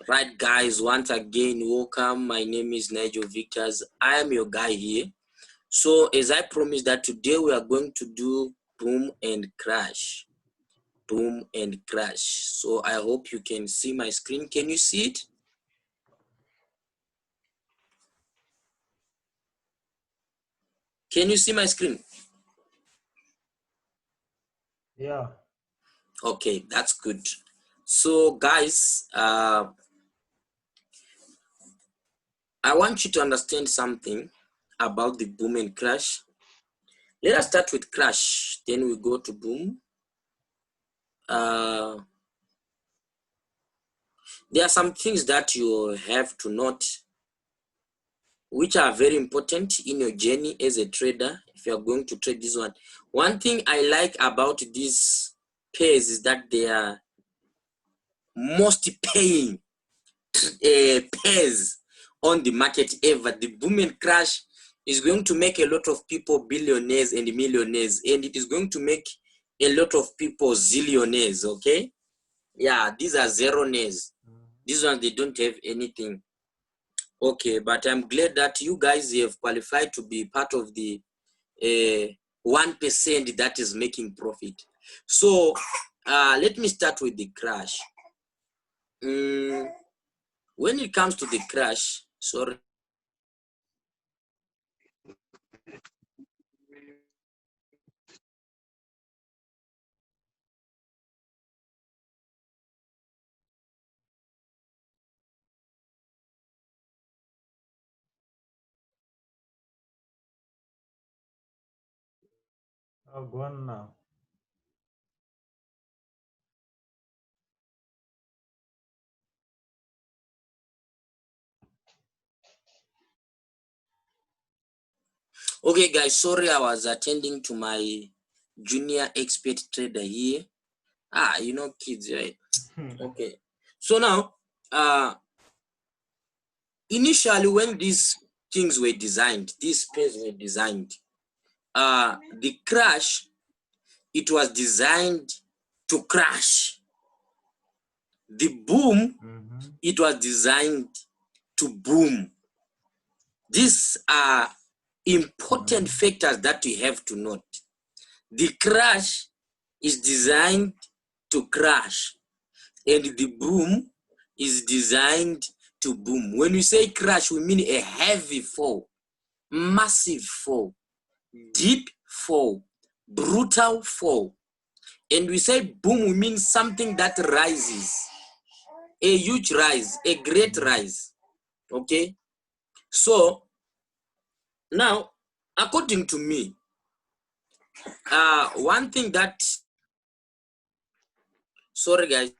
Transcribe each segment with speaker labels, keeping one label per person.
Speaker 1: Right, guys, once again, welcome. My name is Nigel Victors. I am your guy here. So, as I promised that today we are going to do boom and crash. Boom and crash. So, I hope you can see my screen. Can you see it? Can you see my screen?
Speaker 2: Yeah.
Speaker 1: Okay, that's good. So, guys, I want you to understand something about the boom and crash. Let us start with crash, then we go to boom. There are some things that you have to note, which are very important in your journey as a trader. If you are going to trade this one thing I like about these pairs is that they are most paying pairs on the market ever. The boom and crash is going to make a lot of people billionaires and millionaires, and it is going to make a lot of people zillionaires. Okay, yeah, these are zeronaires. These ones, they don't have anything. Okay, but I'm glad that you guys have qualified to be part of the 1% that is making profit. So let me start with the crash. When it comes to the crash, sorry.
Speaker 2: I'll go on now.
Speaker 1: Okay, guys, sorry, I was attending to my junior expert trader here. You know, kids, right? Okay. So now, initially when these things were designed, these pairs were designed, the crash, it was designed to crash. The boom, it was designed to boom. These are important factors that we have to note. The crash is designed to crash, and the boom is designed to boom. When we say crash, we mean a heavy fall, massive fall, deep fall, brutal fall. And we say boom, we mean something that rises, a huge rise, a great rise. Okay, so now, according to me, one thing that, sorry guys.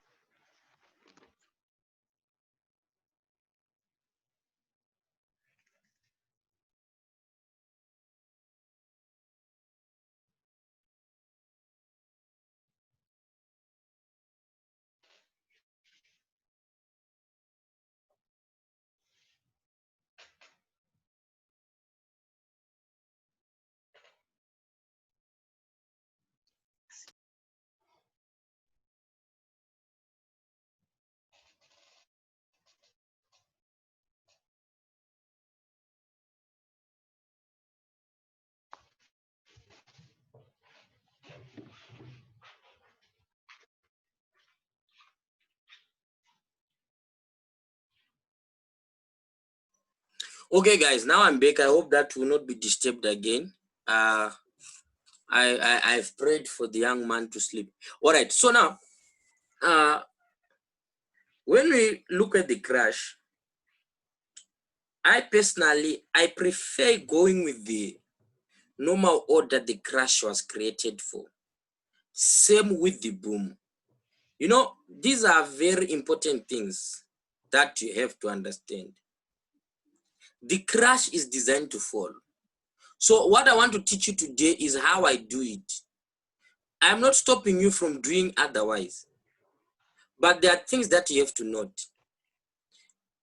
Speaker 1: Okay, guys, now I'm back. I hope that will not be disturbed again. I've prayed for the young man to sleep. All right, so now, when we look at the crash, I personally, I prefer going with the normal order the crash was created for. Same with the boom. You know, these are very important things that you have to understand. The crash is designed to fall. So what I want to teach you today is how I do it. I'm not stopping you from doing otherwise. But there are things that you have to note.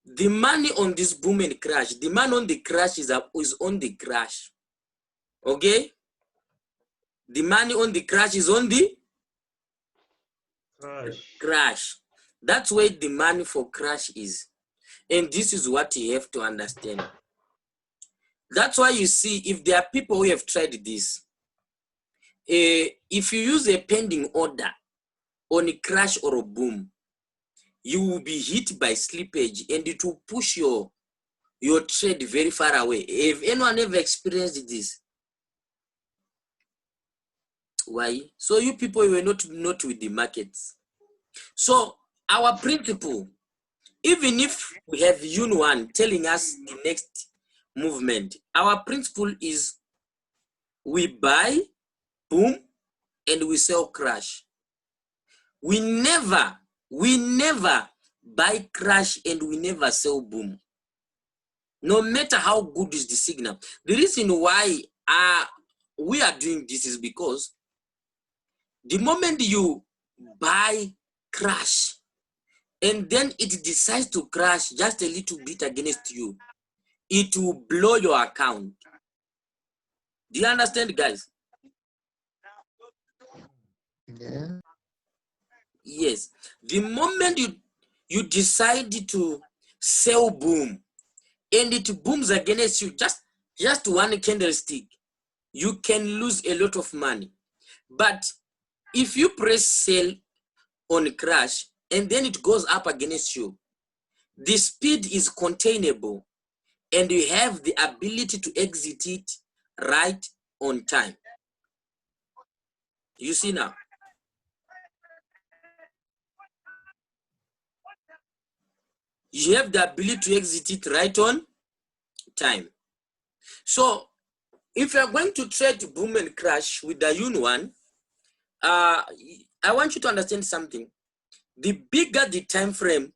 Speaker 1: The money on this boom and crash, the money on the crash is on the crash. Okay? The money on the crash is on the crash. That's where the money for crash is. And this is what you have to understand. That's why you see, if there are people who have tried this, if you use a pending order on a crash or a boom, you will be hit by slippage and it will push your trade very far away. Have anyone ever experienced this? Why? So you people were not with the markets. So our principle, even if we have Yun One telling us the next movement, our principle is we buy boom and we sell crash. We never buy crash and we never sell boom. No matter how good is the signal. The reason why we are doing this is because the moment you buy crash and then it decides to crash just a little bit against you, it will blow your account. Do you understand, guys?
Speaker 3: Yeah.
Speaker 1: Yes. The moment you decide to sell boom and it booms against you, just one candlestick, you can lose a lot of money. But if you press sell on crash and then it goes up against you, the speed is containable and you have the ability to exit it right on time. You see now? You have the ability to exit it right on time. So if you're going to trade boom and crash with the Yun One, I want you to understand something. The bigger the time frame,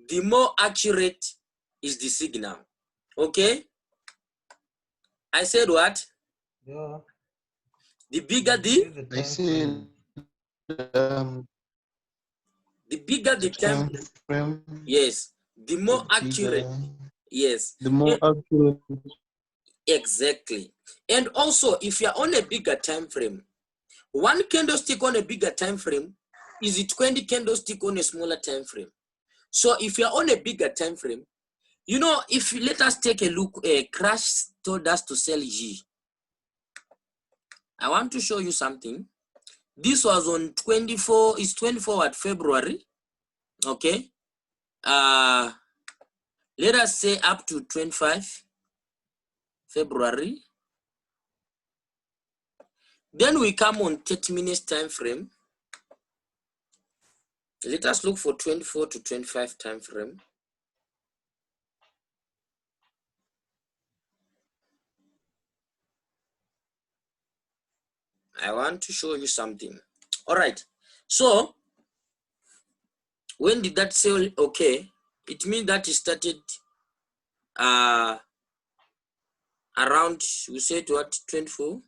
Speaker 1: the more accurate is the signal. Okay? I said what?
Speaker 2: Yeah.
Speaker 1: The bigger the
Speaker 3: I see.
Speaker 1: the bigger the time
Speaker 3: frame.
Speaker 1: yes, the more accurate. Yes.
Speaker 3: The more accurate.
Speaker 1: Exactly. And also, if you're on a bigger time frame, one candlestick on a bigger time frame is 20 candlestick on a smaller time frame. So if you're on a bigger time frame, you know, if you let us take a look, Crash told us to sell G. I want to show you something. This was on 24, it's 24 at February. Okay. Let us say up to 25 February. Then we come on 30 minutes time frame. Let us look for 24 to 25 time frame. I want to show you something. All right. So when did that sell? Okay, it means that it started around, we said what, 24.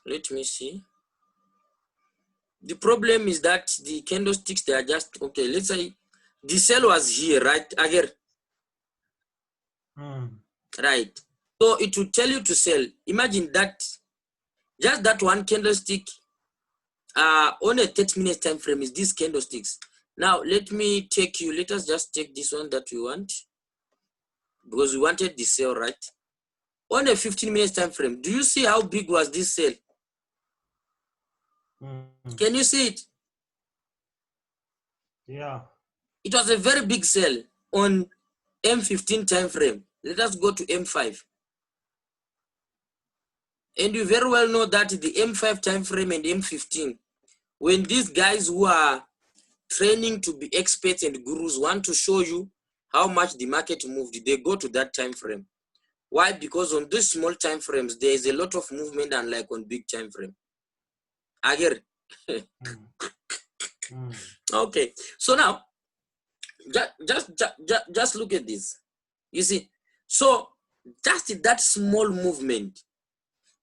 Speaker 1: Let me see. The problem is that the candlesticks, they are just okay. Let's say the sell was here, right? Again, right. So it will tell you to sell. Imagine that, just that one candlestick on a 30 minutes time frame is these candlesticks. Now let me take you, let us just take this one that we want, because we wanted the sale, right? On a 15 minutes time frame, do you see how big was this sale? Can you see it?
Speaker 2: Yeah.
Speaker 1: It was a very big sale on M15 time frame. Let us go to M5. And you very well know that the M5 time frame and M15, when these guys who are training to be experts and gurus want to show you how much the market moved, they go to that time frame. Why? Because on these small time frames, there is a lot of movement, unlike on big time frame. Again. Okay. So now, just look at this. You see, so just that small movement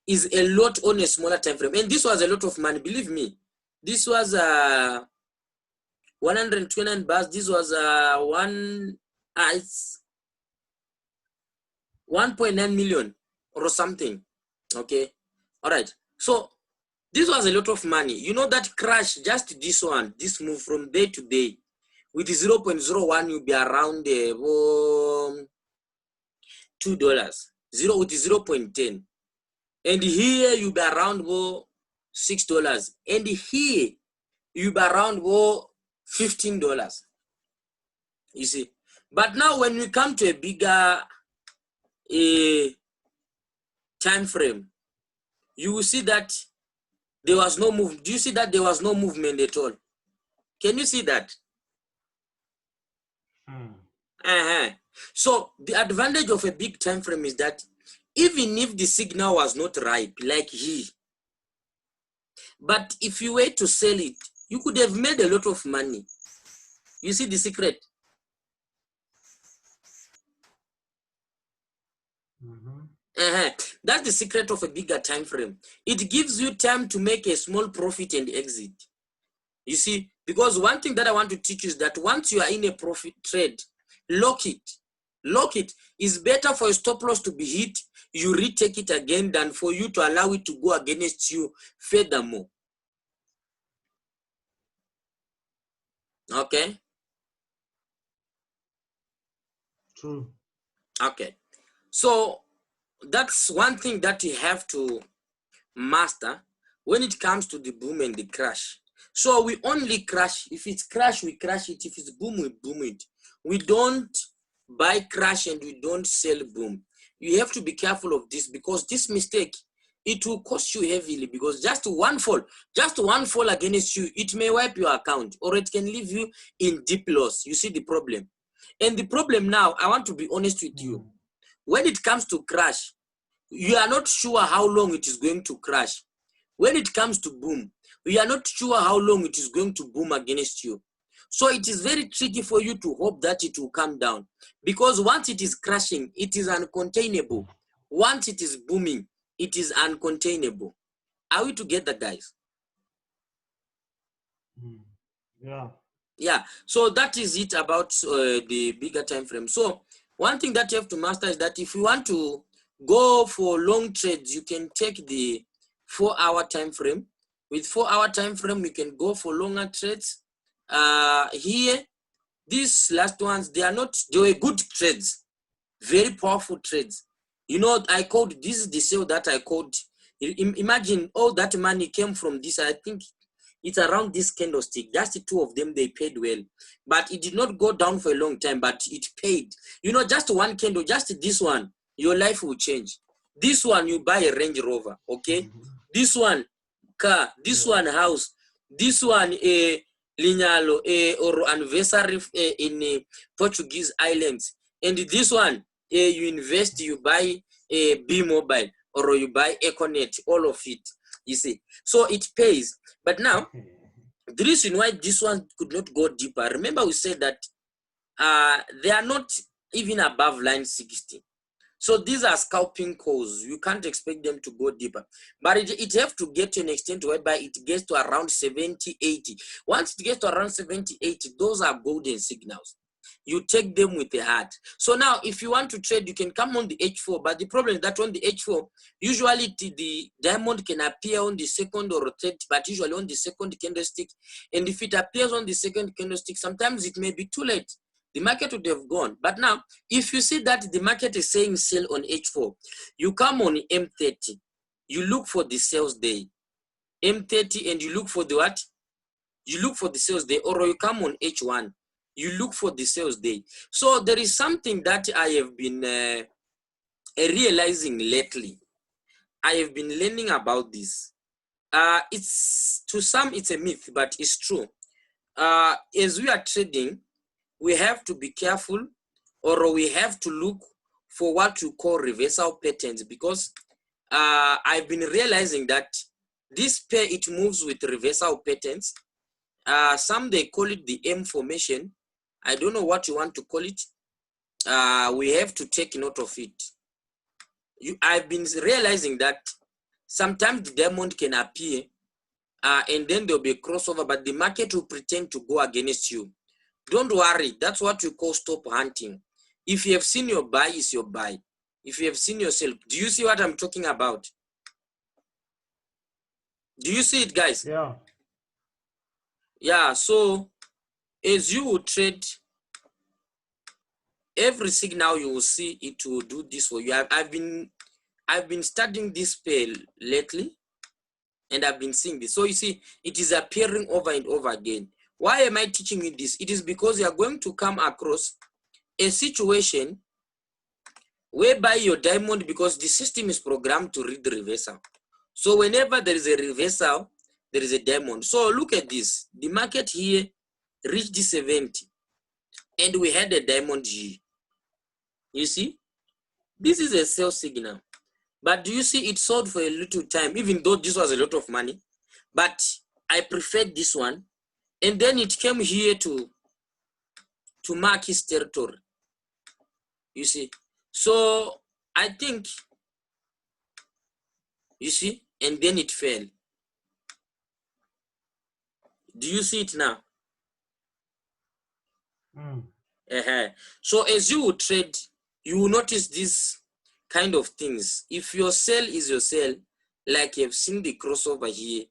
Speaker 1: is a lot on a smaller time frame, and this was a lot of money. Believe me, this was 129 bars. This was it's 1.9 million or something. Okay, all right. So This was a lot of money. You know that crash, just this one, this move from day to day, with 0.01, you'll be around $2. Zero with 0.10. And here you'll be around $6. And here you'll be around $15. You see. But now when we come to a bigger time frame, you will see that there was no move. Do you see that there was no movement at all? Can you see that? So the advantage of a big time frame is that even if the signal was not ripe, like here, but if you were to sell it, you could have made a lot of money. You see the secret? That's the secret of a bigger time frame. It gives you time to make a small profit and exit. You see, because one thing that I want to teach you is that once you are in a profit trade, lock it. Lock it. It's better for a stop loss to be hit, you retake it again, than for you to allow it to go against you furthermore. Okay?
Speaker 2: True.
Speaker 1: Okay. So that's one thing that you have to master when it comes to the boom and the crash. So we only crash. If it's crash, we crash it. If it's boom, we boom it. We don't buy crash and we don't sell boom. You have to be careful of this, because this mistake, it will cost you heavily, because just one fall against you, it may wipe your account, or it can leave you in deep loss. You see the problem. And the problem now, I want to be honest with you. When it comes to crash, you are not sure how long it is going to crash. When it comes to boom, we are not sure how long it is going to boom against you. So it is very tricky for you to hope that it will come down, because once it is crashing, it is uncontainable. Once it is booming, it is uncontainable. Are we together, guys?
Speaker 2: Yeah.
Speaker 1: Yeah. So that is it about the bigger time frame. So one thing that you have to master is that if you want to go for long trades, you can take the 4-hour time frame. With 4-hour time frame, you can go for longer trades. Here, these last ones, they were good trades, very powerful trades. You know, this is the sale that I called. Imagine all that money came from this. I think it's around this candlestick. Just the two of them, they paid well. But it did not go down for a long time, but it paid. You know, just one candle, just this one, your life will change. This one, you buy a Range Rover, okay? This one, car. This one, house. This one, linyalo, or anniversary in Portuguese islands. And this one, you invest, you buy a B-Mobile, or you buy Econet, all of it, you see. So it pays. But now, the reason why this one could not go deeper, remember we said that they are not even above line 60. So these are scalping calls. You can't expect them to go deeper. But it have to get to an extent whereby it gets to around 70, 80. Once it gets to around 70, 80, those are golden signals. You take them with a heart. So now, if you want to trade, you can come on the H4. But the problem is that on the H4, usually the diamond can appear on the second or third, but usually on the second candlestick. And if it appears on the second candlestick, sometimes it may be too late. The market would have gone. But now, if you see that the market is saying sell on H4, you come on M30. You look for the sales day. M30, and you look for the what? You look for the sales day, or you come on H1. You look for the sales day. So there is something that I have been realizing lately. I have been learning about this. It's, to some, it's a myth, but it's true. As we are trading, we have to be careful, or we have to look for what you call reversal patterns, because I've been realizing that this pair, it moves with reversal patterns. Some they call it the M formation. I don't know what you want to call it. We have to take note of it. I've been realizing that sometimes the diamond can appear and then there'll be a crossover, but the market will pretend to go against you. Don't worry. That's what we call stop hunting. If you have seen your buy, is your buy. If you have seen yourself, do you see what I'm talking about? Do you see it, guys?
Speaker 2: Yeah.
Speaker 1: Yeah, so as you will trade, every signal you will see, it will do this for you. I've been studying this pair lately, and I've been seeing this. So you see, it is appearing over and over again. Why am I teaching you this? It is because you are going to come across a situation whereby your diamond, because the system is programmed to read the reversal. So whenever there is a reversal, there is a diamond. So look at this. The market here reached the 70, and we had a diamond G. You see, this is a sell signal. But do you see it sold for a little time, even though this was a lot of money? But I preferred this one. And then it came here to mark his territory. You see, so I think, you see, and then it fell. Do you see it now? So as you would trade, you will notice these kind of things. If your sell is your sell, like you've seen the crossover here,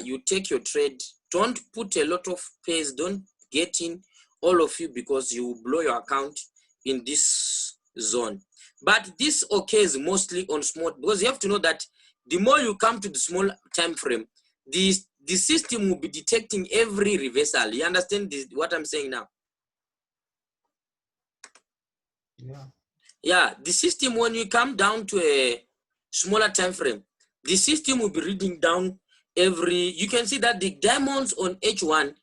Speaker 1: you take your trade. Don't put a lot of pairs. Don't get in, all of you, because you will blow your account in this zone. But this occurs mostly on small, because you have to know that the more you come to the small time frame, the system will be detecting every reversal. You understand this, what I'm saying now?
Speaker 2: Yeah.
Speaker 1: Yeah, the system, when you come down to a smaller time frame, the system will be reading down every, you can see that the diamonds on H1,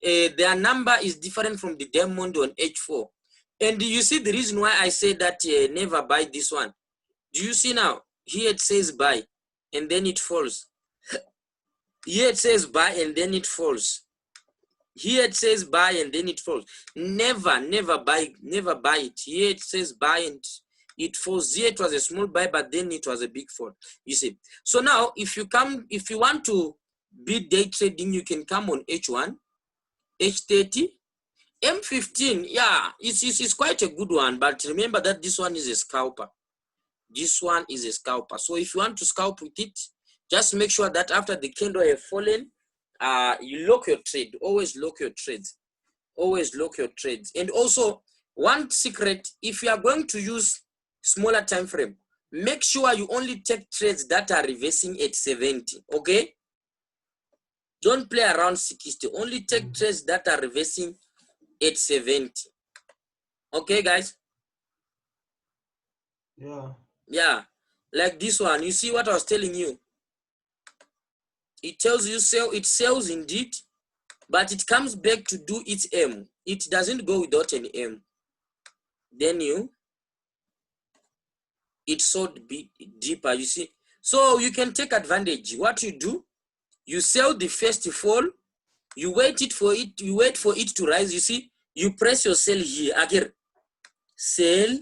Speaker 1: their number is different from the diamond on H4. And you see the reason why I say that never buy this one. Do you see now? Here it says buy, and then it falls. Here it says buy, and then it falls. Here it says buy, and then it falls. Never buy it. Here it says buy and it falls. Here it was a small buy, but then it was a big fall. You see. So now if you want to be day trading, you can come on H1, H30, M15. Yeah, it's quite a good one, but remember that this one is a scalper. This one is a scalper. So if you want to scalp with it, just make sure that after the candle have fallen, you lock your trade. Always lock your trades. Always lock your trades. And also, one secret, if you are going to use smaller time frame, make sure you only take trades that are reversing at 70. Okay? Don't play around 60. Only take trades that are reversing at 70. Okay, guys?
Speaker 2: Yeah.
Speaker 1: Yeah. Like this one. You see what I was telling you? It tells you it sells indeed, but it comes back to do its M. It doesn't go without an M. Then it sold deeper, you see. So you can take advantage. What you do, you sell the first fall, you wait for it to rise. You see, you press your sell here again, sell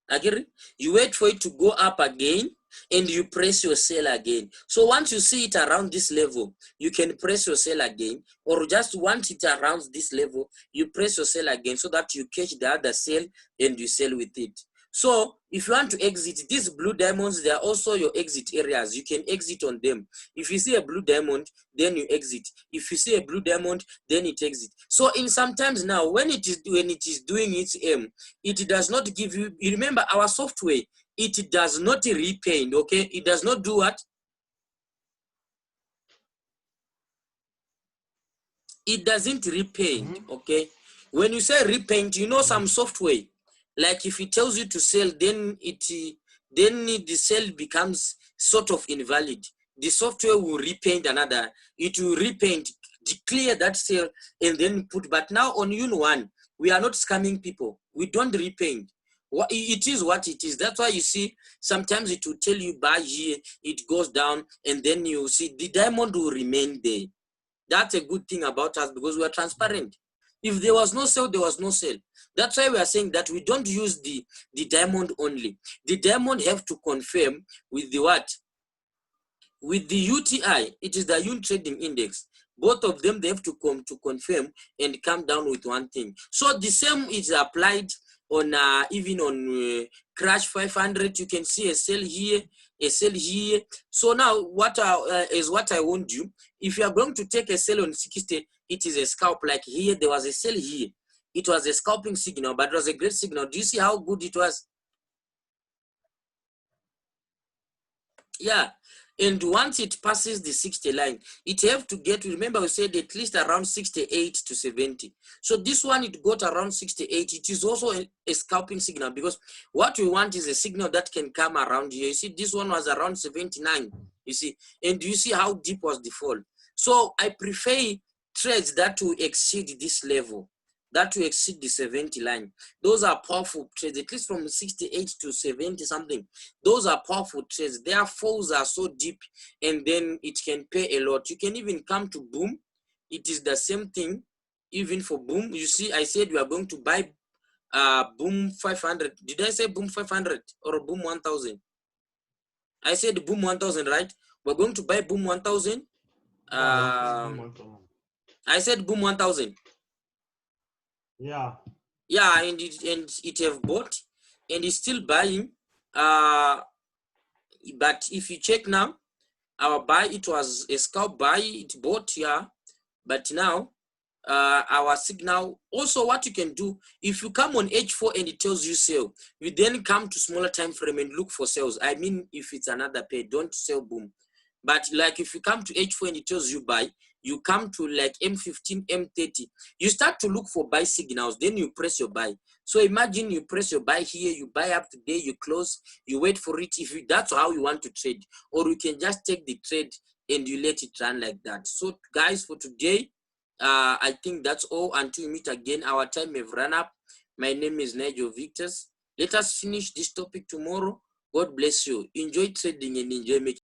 Speaker 1: again, you wait for it to go up again, and you press your sell again. So once you see it around this level, you can press your sell again, or just once it around this level, you press your sell again, so that you catch the other sell and you sell with it. So if you want to exit, these blue diamonds, they are also your exit areas. You can exit on them. If you see a blue diamond, then you exit. If you see a blue diamond, then it exit. So in sometimes now, when it is doing its aim, it does not give you, remember our software, it does not repaint, okay? It does not do what? It doesn't repaint, okay? When you say repaint, you know some software, like if it tells you to sell, then the sell becomes sort of invalid. The software will repaint another, it will repaint, declare that sale, and then put. But now on Yun1, we are not scamming people. We don't repaint. It is what it is. That's why you see sometimes it will tell you buy here, it goes down, and then you see the diamond will remain there. That's a good thing about us, because we are transparent. If there was no sale, there was no sale. That's why we are saying that we don't use the diamond only. The diamond have to confirm with the what? With the UTI, it is the Unit Trading Index. Both of them, they have to come to confirm and come down with one thing. So the same is applied on even on Crash 500. You can see a sell here. a sell here. So now what is what I want you, if you are going to take a sell on 60, it is a scalp. Like here there was a sell here, it was a scalping signal, but it was a great signal. Do you see how good it was? Yeah. And once it passes the 60 line, it have to get, remember we said at least around 68 to 70. So this one, it got around 68. It is also a scalping signal, because what we want is a signal that can come around here. You see, this one was around 79, you see, and do you see how deep was the fall? So I prefer trades that will exceed this level, that will exceed the 70 line. Those are powerful trades, at least from 68 to 70 something. Those are powerful trades. Their falls are so deep, and then it can pay a lot. You can even come to boom. It is the same thing, even for boom. You see, I said we are going to buy boom 500. Did I say boom 500 or boom 1000? I said boom 1000, right? We're going to buy boom 1000. I said boom 1000.
Speaker 2: Yeah.
Speaker 1: Yeah, and it have bought, and it's still buying. But if you check now, our buy, it was a scalp buy, it bought here, but now our signal. Also, what you can do, if you come on H4 and it tells you sell, you then come to smaller time frame and look for sales. I mean, if it's another pair, don't sell boom. But like if you come to H4 and it tells you buy, you come to like M15, M30, you start to look for buy signals, then you press your buy. So imagine you press your buy here, you buy up today, you close, you wait for it. If you, that's how you want to trade, or you can just take the trade and you let it run like that. So guys, for today, I think that's all. Until we meet again, our time have run up. My name is Nigel Victors. Let us finish this topic tomorrow. God bless you. Enjoy trading and enjoy making